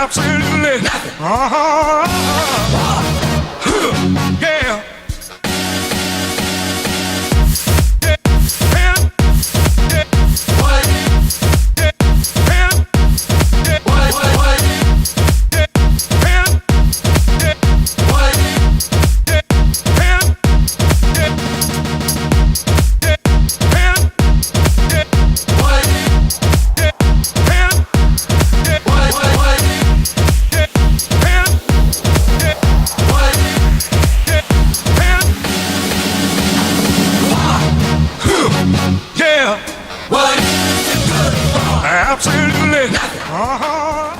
Absolutely. Yeah.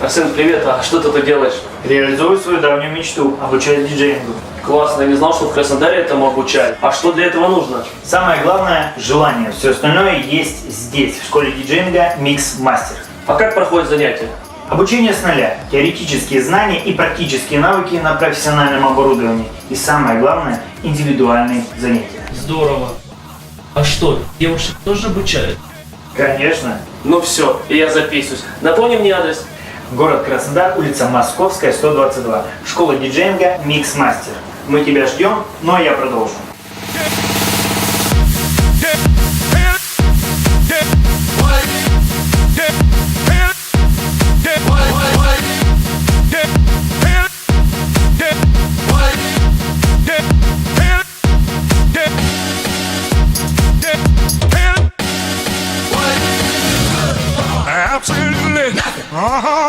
Арсен, привет, а что ты тут делаешь? Реализую свою давнюю мечту – обучать диджеингу. Классно, я не знал, что в Краснодаре этому обучают. А что для этого нужно? Самое главное – желание. Все остальное есть здесь, в школе диджеинга Mix Master. А как проходят занятия? Обучение с нуля, теоретические знания и практические навыки на профессиональном оборудовании. И самое главное – индивидуальные занятия. Здорово. А что, девушек тоже обучают? Конечно. Ну все, и я записываюсь. Напомни мне адрес. Город Краснодар, улица Московская, 122. Школа диджеинга Mix Master. Мы тебя ждем, но я продолжу. Absolutely.